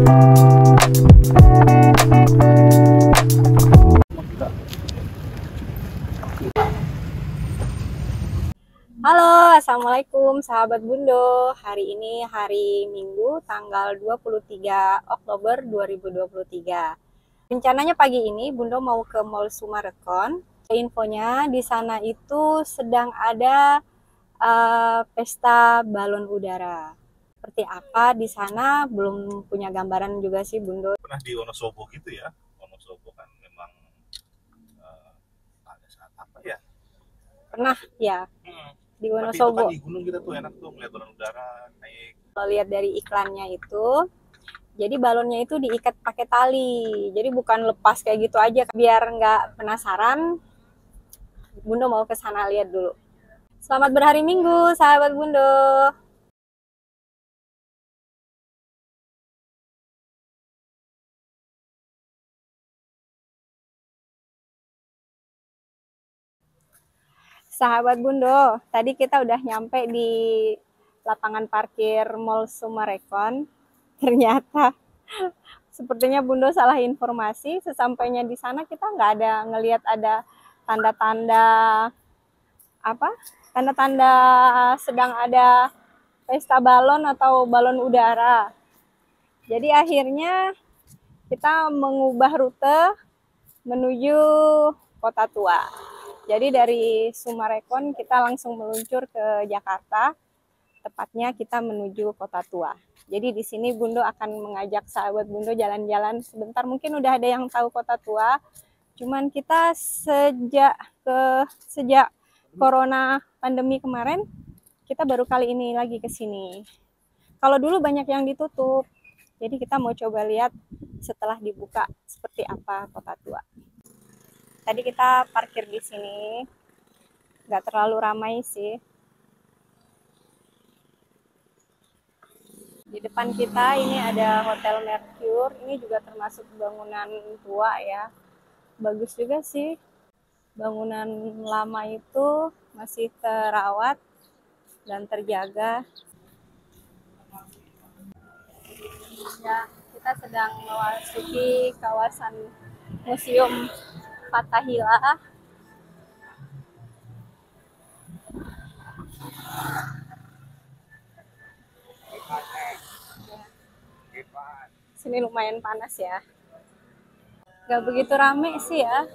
Halo, Assalamualaikum sahabat Bundo. Hari ini hari Minggu tanggal 23 Oktober 2023. Rencananya pagi ini Bundo mau ke Mall Summarecon. Infonya di sana itu sedang ada pesta balon udara. Seperti apa di sana belum punya gambaran juga sih Bundo. Pernah di Wonosobo gitu ya. Wonosobo kan memang pada saat apa ya? Pernah ya di Tapi itu Wonosobo. kan di gunung kita tuh enak tuh melihat balon udara naik. Kalau lihat dari iklannya itu, jadi balonnya itu diikat pakai tali. Jadi bukan lepas kayak gitu aja. Biar nggak penasaran, Bundo mau ke sana lihat dulu. Selamat berhari Minggu, sahabat Bundo. Sahabat Bundo, tadi kita udah nyampe di lapangan parkir Mall Summarecon. Ternyata sepertinya Bundo salah informasi. Sesampainya di sana kita nggak ada ngelihat ada tanda-tanda apa? Tanda-tanda sedang ada pesta balon atau balon udara. Jadi akhirnya kita mengubah rute menuju Kota Tua. Jadi dari Summarecon kita langsung meluncur ke Jakarta. Tepatnya kita menuju Kota Tua. Jadi di sini Bundo akan mengajak sahabat Bundo jalan-jalan sebentar. Mungkin udah ada yang tahu Kota Tua. Cuman kita sejak Corona pandemi kemarin, kita baru kali ini lagi ke sini. Kalau dulu banyak yang ditutup. Jadi kita mau coba lihat setelah dibuka seperti apa Kota Tua. Tadi kita parkir di sini, nggak terlalu ramai sih. Di depan kita ini ada Hotel Mercure, ini juga termasuk bangunan tua ya. Bagus juga sih, bangunan lama itu masih terawat dan terjaga. Ya, kita sedang memasuki kawasan Museum Fathahillah. Sini lumayan panas ya. Gak begitu rame sih ya.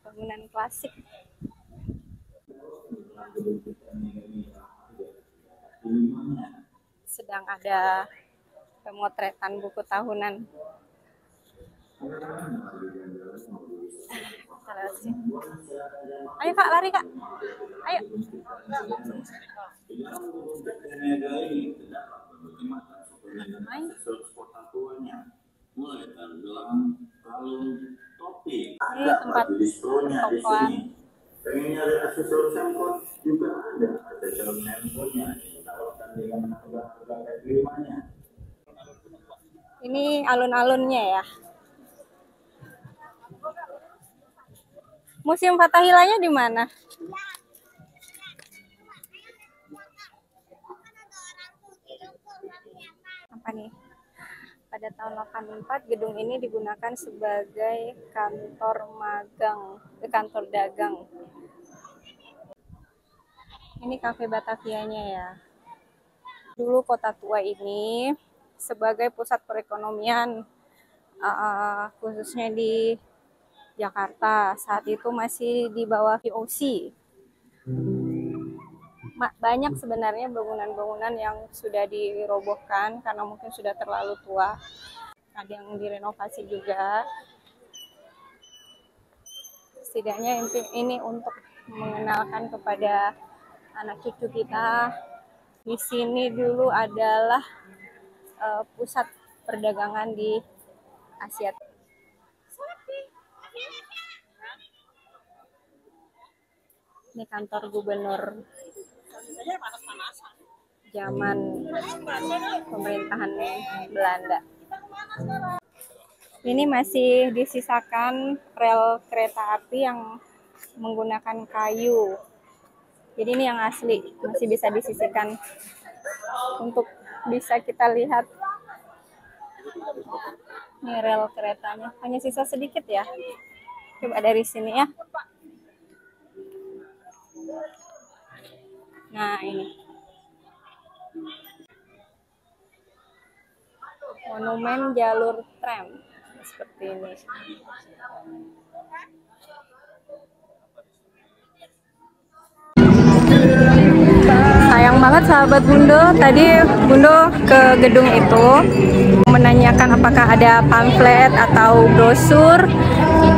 Bangunan klasik. Sedang ada pemotretan buku tahunan. Ayo Kak, lari Kak. Ayo. Ini tempat tokoan. Pengennya ada aksesoris handphone juga ada calon handphonenya ditawarkan dengan harga kirimannya. Ini alun-alunnya ya. Museum Fathahillahnya di mana? Apa nih? Pada tahun 84 gedung ini digunakan sebagai kantor kantor dagang. Ini Cafe Batavianya ya. Dulu Kota Tua ini sebagai pusat perekonomian khususnya di Jakarta. Saat itu masih di bawah VOC. Banyak sebenarnya bangunan-bangunan yang sudah dirobohkan karena mungkin sudah terlalu tua. Ada yang direnovasi juga. Setidaknya ini untuk mengenalkan kepada anak cucu kita. Di sini dulu adalah pusat perdagangan di Asia. Ini kantor gubernur zaman pemerintahan Belanda. Ini masih disisakan rel kereta api yang menggunakan kayu. Jadi ini yang asli, masih bisa disisihkan untuk bisa kita lihat Ini rel keretanya. Hanya sisa sedikit ya. Coba dari sini ya. Nah, ini. Monumen jalur tram. Seperti ini. Sayang banget sahabat Bundo, tadi Bundo ke gedung itu menanyakan apakah ada pamflet atau brosur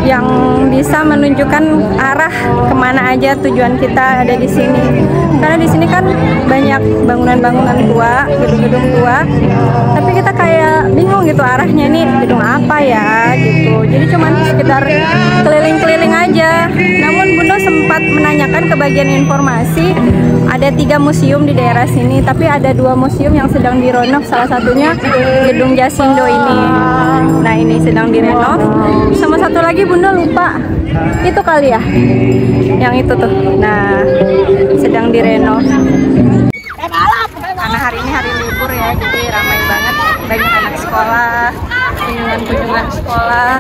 yang bisa menunjukkan arah kemana aja tujuan kita ada di sini. Karena di sini kan banyak bangunan-bangunan tua, gedung-gedung tua, tapi kita kayak bingung gitu arahnya nih gedung apa ya gitu. Jadi cuman sekitar keliling-keliling aja. Namun Bundo sempat menanyakan ke bagian informasi, ada 3 museum di daerah sini, tapi ada 2 museum yang sedang direnov, salah satunya gedung Jasindo ini. Nah, ini sedang direnov. Sama satu lagi Bunda lupa, itu kali ya, yang itu tuh. Nah, sedang direnov. Karena hari ini hari libur ya, jadi ramai banget, banyak anak sekolah, kunjungan-kunjungan sekolah.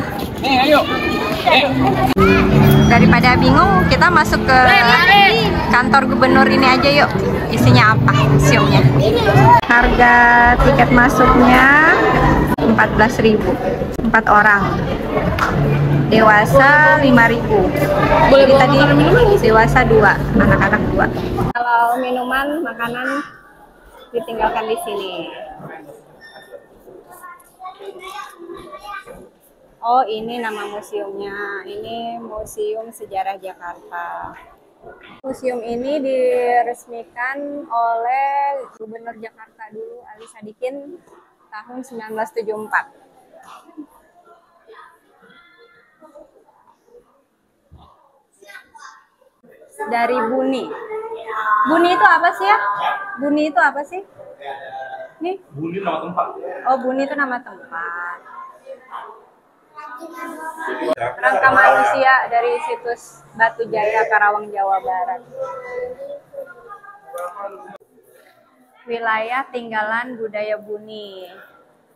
Daripada bingung, kita masuk ke kantor gubernur ini aja yuk. Isinya apa museumnya? Harga tiket masuknya 14.000, 4 orang. Dewasa 5.000. Jadi tadi dewasa 2, anak-anak 2. Kalau minuman, makanan ditinggalkan di sini. Oh, ini nama museumnya. Ini Museum Sejarah Jakarta. Museum ini diresmikan oleh Gubernur Jakarta dulu, Ali Sadikin, tahun 1974. Dari Buni. Buni itu apa sih ya? Buni itu apa sih? Nih? Buni nama tempat. Oh, Buni itu nama tempat. Kerangka manusia dari situs Batu Jaya, Karawang, Jawa Barat. Wilayah tinggalan budaya Buni,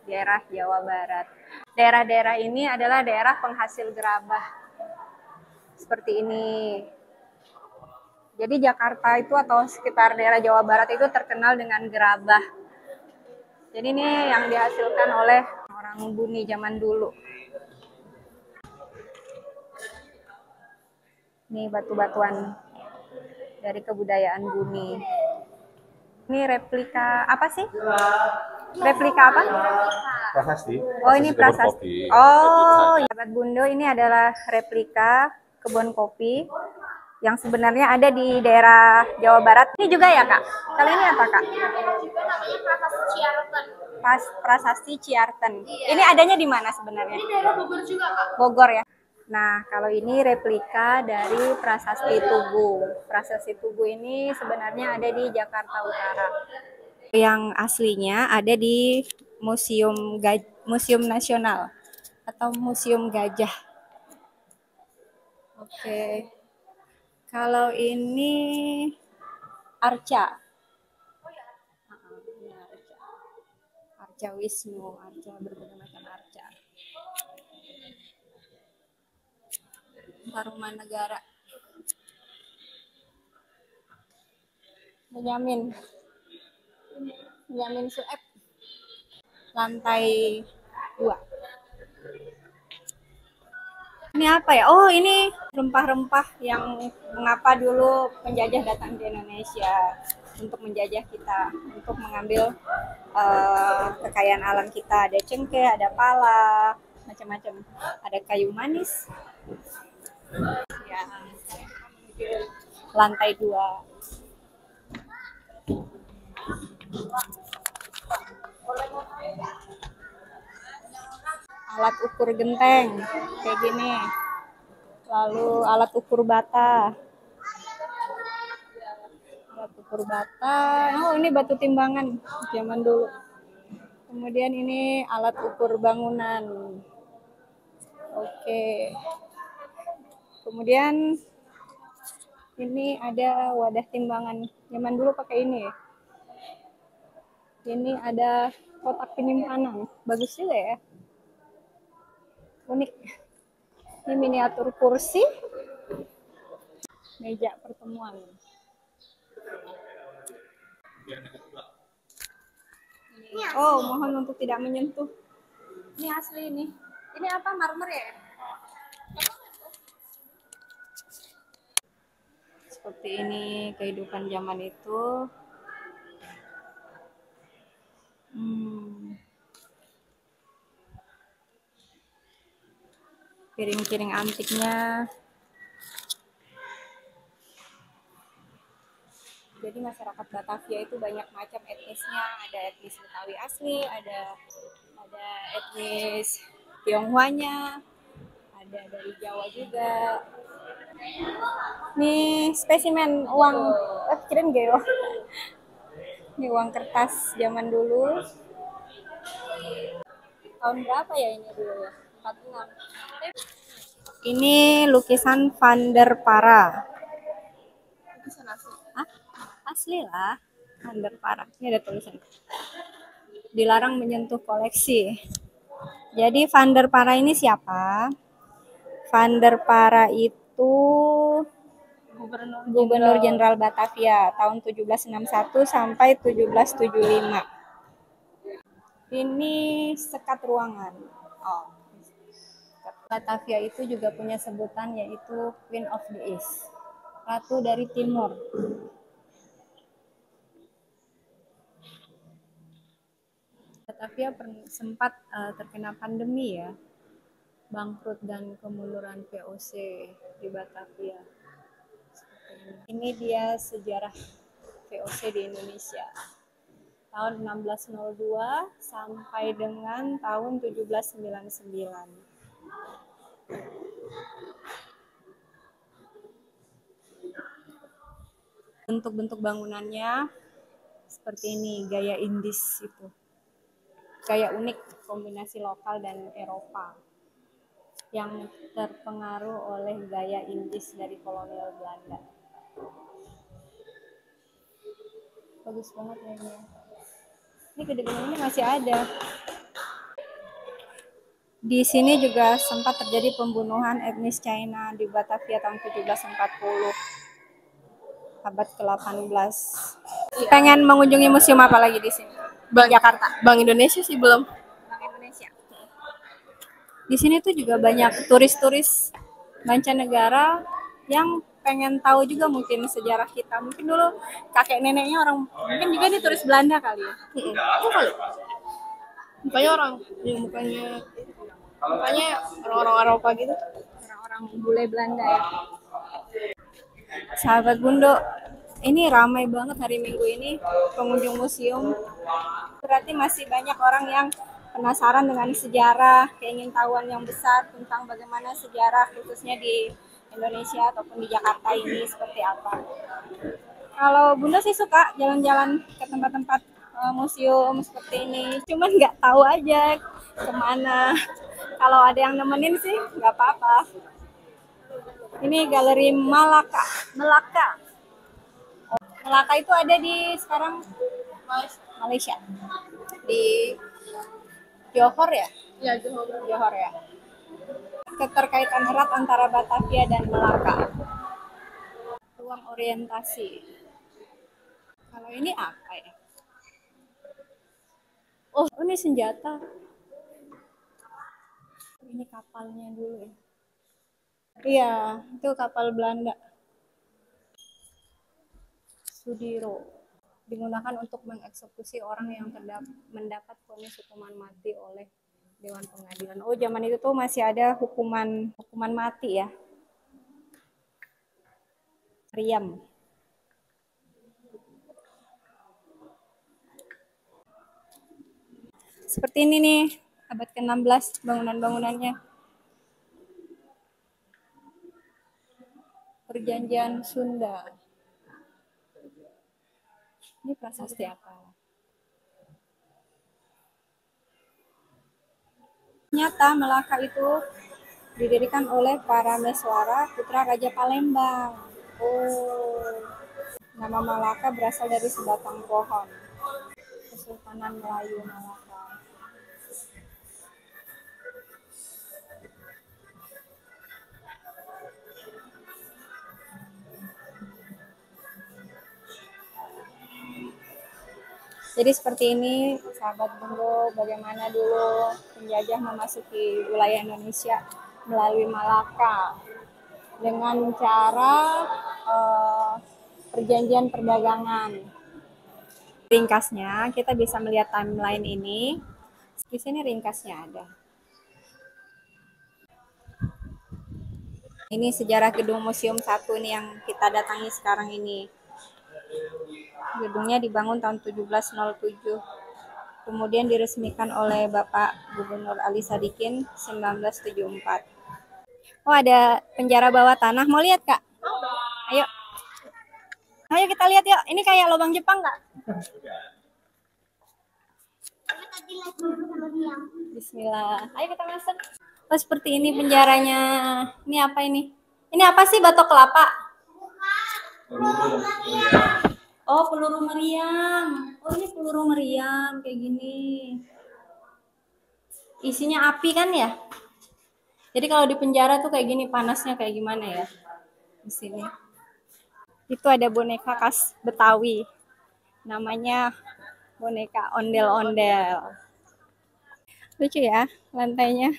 daerah Jawa Barat. Daerah-daerah ini adalah daerah penghasil gerabah. Seperti ini. Jadi Jakarta itu atau sekitar daerah Jawa Barat itu terkenal dengan gerabah. Jadi ini yang dihasilkan oleh orang Buni zaman dulu. Ini batu-batuan dari kebudayaan Buni. Ini replika apa sih? Replika apa? Prasasti. Oh, ini prasasti. Oh, sahabat Bundo, ini adalah replika kebun kopi yang sebenarnya ada di daerah Jawa Barat. Ini juga ya, Kak? Kali ini apa, Kak? Juga namanya Prasasti Ciarten. Prasasti Ciarten. Iya. Ini adanya di mana sebenarnya? Ini daerah Bogor juga, Kak. Bogor ya. Nah, kalau ini replika dari Prasasti Tugu. Prasasti Tugu ini sebenarnya ada di Jakarta Utara. Yang aslinya ada di Museum Nasional atau Museum Gajah. Oke. Kalau ini Arca. Ini Arca. Arca Wisnu, Arca berbagai macam arca. Taruman Negara. Benyamin Sueb. Lantai 2. Ini apa ya? Oh, ini rempah-rempah yang mengapa dulu penjajah datang ke Indonesia untuk menjajah kita, untuk mengambil kekayaan alam kita. Ada cengkeh, ada pala, macam-macam. Ada kayu manis. Ya, lantai 2. Alat ukur genteng kayak gini, lalu alat ukur bata, oh ini batu timbangan zaman dulu. Kemudian ini alat ukur bangunan. Oke, kemudian ini ada wadah timbangan zaman dulu pakai ini. Ini ada kotak penyimpanan. Bagus juga ya. Unik. Ini miniatur kursi. Meja pertemuan. Oh, mohon untuk tidak menyentuh. Ini asli ini. Ini apa, marmer ya? Seperti ini kehidupan zaman itu. Piring-piring antiknya. Jadi masyarakat Batavia itu banyak macam etnisnya. Ada etnis Betawi asli, ada etnis Tionghoanya, ada dari Jawa juga. Ini spesimen uang, kirain geo. Ini uang kertas zaman dulu. Tahun berapa ya ini dulu ya? 46. Ini lukisan Van der Para. Lukisan asli. Hah? Asli lah. Van der Para. Ini ada tulisan. Dilarang menyentuh koleksi. Jadi Van der Para ini siapa? Van der Para itu Gubernur Jenderal Batavia tahun 1761 sampai 1775. Ini sekat ruangan. Oh. Batavia itu juga punya sebutan yaitu Queen of the East, Ratu dari Timur. Batavia sempat terkena pandemi ya, bangkrut dan kemunduran VOC di Batavia. Ini dia sejarah VOC di Indonesia. Tahun 1602 sampai dengan tahun 1799. Bentuk-bentuk bangunannya seperti ini, gaya Indis itu. Gaya unik, kombinasi lokal dan Eropa yang terpengaruh oleh gaya Indis dari kolonial Belanda. Bagus banget ya ini. Ini gede-gede ini masih ada. Di sini juga sempat terjadi pembunuhan etnis China di Batavia tahun 1740. Abad ke-18. Pengen mengunjungi museum apa lagi di sini? Jakarta. Bank Indonesia sih belum. Bank Indonesia. Di sini tuh juga banyak turis-turis mancanegara yang pengen tahu juga mungkin sejarah kita. Mungkin dulu kakek neneknya orang, mungkin juga nih turis Belanda kali ya. Itu kali. Mukanya orang, ya mukanya orang-orang Eropa gitu. Orang-orang bule Belanda ya. Sahabat Bundo, ini ramai banget hari Minggu ini pengunjung museum. Berarti masih banyak orang yang penasaran dengan sejarah, keingintahuan yang besar tentang bagaimana sejarah khususnya di Indonesia ataupun di Jakarta ini seperti apa. Kalau Bunda sih suka jalan-jalan ke tempat-tempat museum seperti ini, cuman nggak tahu aja kemana. Kalau ada yang nemenin sih nggak apa-apa. Ini Galeri Malaka. Melaka itu ada di sekarang Malaysia. Di Johor ya? Ya, Johor. Johor ya. Keterkaitan erat antara Batavia dan Melaka. Ruang orientasi. Kalau ini apa ya? Oh, ini senjata. Ini kapalnya dulu ya. Iya, itu kapal Belanda. Sudiro. Digunakan untuk mengeksekusi orang yang mendapat vonis hukuman mati oleh Dewan Pengadilan. Oh, zaman itu tuh masih ada hukuman mati ya. Riam. Seperti ini nih, abad ke-16 bangunan-bangunannya. Perjanjian Sunda. Ini prasasti apa? Nyata Melaka itu didirikan oleh para Meswara putra Raja Palembang. Oh, nama Malaka berasal dari sebatang pohon. Kesultanan Melayu Malaka. Jadi seperti ini, sahabat Bundo, bagaimana dulu penjajah memasuki wilayah Indonesia melalui Malaka dengan cara perjanjian perdagangan. Ringkasnya, kita bisa melihat timeline ini. Di sini ringkasnya ada. Ini sejarah gedung Museum 1 nih yang kita datangi sekarang ini. Gedungnya dibangun tahun 1707. Kemudian diresmikan oleh Bapak Gubernur Ali Sadikin 1974. Oh, ada penjara bawah tanah. Mau lihat, Kak? Ayo. Ayo kita lihat yuk. Ini kayak lubang Jepang, Kak? Bismillah. Ayo kita masuk. Oh, seperti ini penjaranya. Ini apa ini? Ini apa sih, batok kelapa? Oh, peluru meriam. Oh, ini peluru meriam kayak gini. Isinya api kan ya? Jadi kalau di penjara tuh kayak gini, panasnya kayak gimana ya? Di sini. Itu ada boneka khas Betawi. Namanya boneka ondel-ondel. Lucu ya lantainya.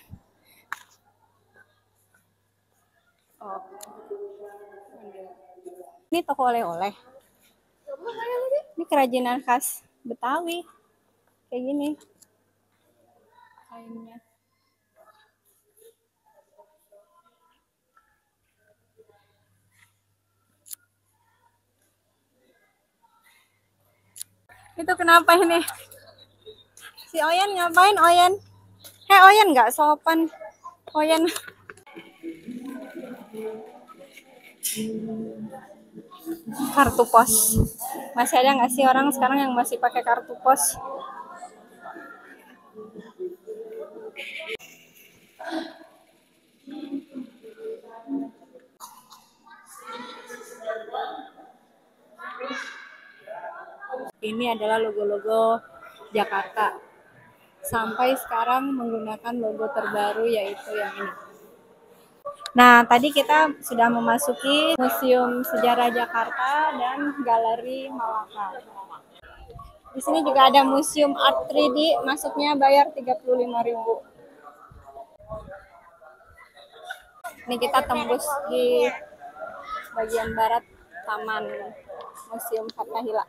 Oh. Ini toko oleh-oleh. Ini kerajinan khas Betawi. Kayak gini. Kainnya. Itu kenapa ini? Si Oyen ngapain, Oyen? Oyen nggak sopan. Oyen. Kartu pos. Masih ada nggak sih orang sekarang yang masih pakai kartu pos? Ini adalah logo-logo Jakarta. Sampai sekarang menggunakan logo terbaru yaitu yang ini. Nah, tadi kita sudah memasuki Museum Sejarah Jakarta dan Galeri Malaka. Di sini juga ada Museum Art 3D, masuknya bayar 35.000. Ini kita tembus di bagian barat Taman Museum Fathahillah.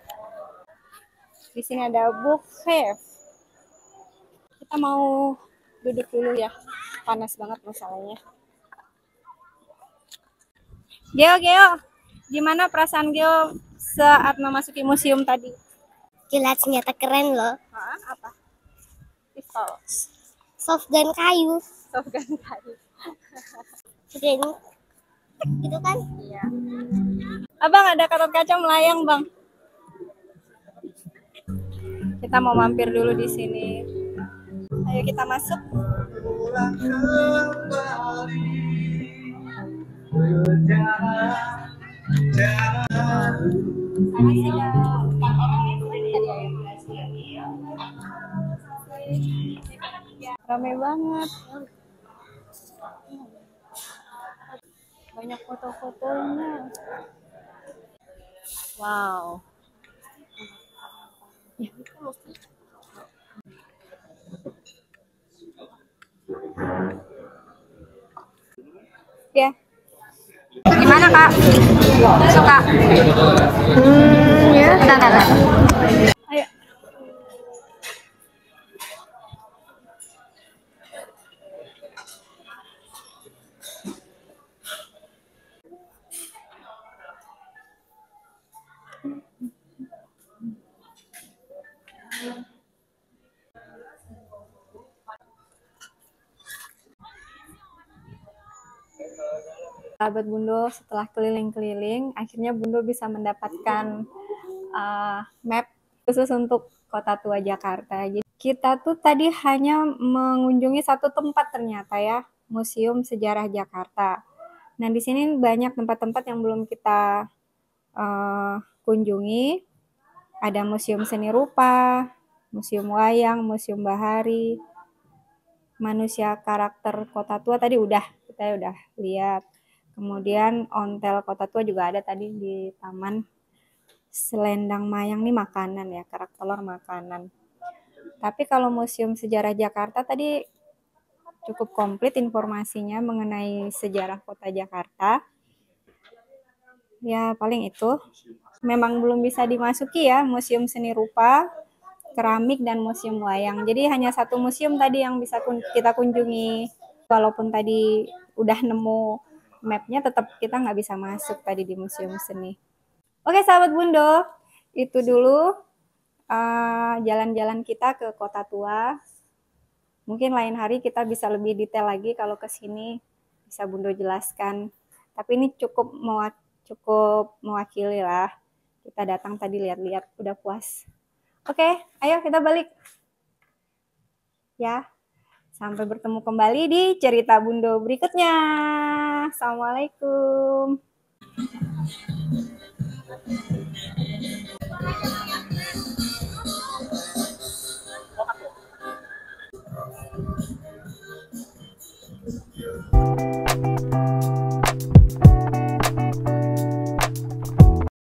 Di sini ada book cave. Kita mau duduk dulu ya, panas banget masalahnya. Geo, gimana perasaan Geo saat memasuki museum tadi? Gila, ternyata keren loh. Hah, apa? Pistol. Soft gun kayu. Soft gun kayu. Keren. Gitu kan? Iya. Abang, ada Gatot Kaca melayang, Bang. Kita mau mampir dulu di sini. Ayo kita masuk. Ramai banget. Banyak foto-fotonya. Wow. Ya. Gimana, Kak? Suka? Ya. Bentar. Ayo. Sahabat Bundo, setelah keliling-keliling, akhirnya Bundo bisa mendapatkan map khusus untuk Kota Tua Jakarta. Jadi kita tuh tadi hanya mengunjungi satu tempat ternyata ya, Museum Sejarah Jakarta. Nah, di sini banyak tempat-tempat yang belum kita kunjungi. Ada Museum Seni Rupa, Museum Wayang, Museum Bahari, Manusia Karakter Kota Tua tadi kita udah lihat. Kemudian ontel Kota Tua juga ada tadi di taman. selendang mayang nih makanan ya, kerak telur makanan. Tapi kalau Museum Sejarah Jakarta tadi cukup komplit informasinya mengenai sejarah kota Jakarta. Ya paling itu. Memang belum bisa dimasuki ya, Museum Seni Rupa, Keramik, dan Museum Wayang. Jadi hanya satu museum tadi yang bisa kita kunjungi. Walaupun tadi udah nemu mapnya, tetap kita nggak bisa masuk tadi di Museum Seni. Oke sahabat Bundo, itu dulu jalan-jalan kita ke Kota Tua. Mungkin lain hari kita bisa lebih detail lagi kalau ke sini, bisa Bundo jelaskan. Tapi ini cukup mewakili lah. Kita datang tadi lihat-lihat, udah puas. Oke, ayo kita balik. Ya, sampai bertemu kembali di cerita Bundo berikutnya. Assalamualaikum.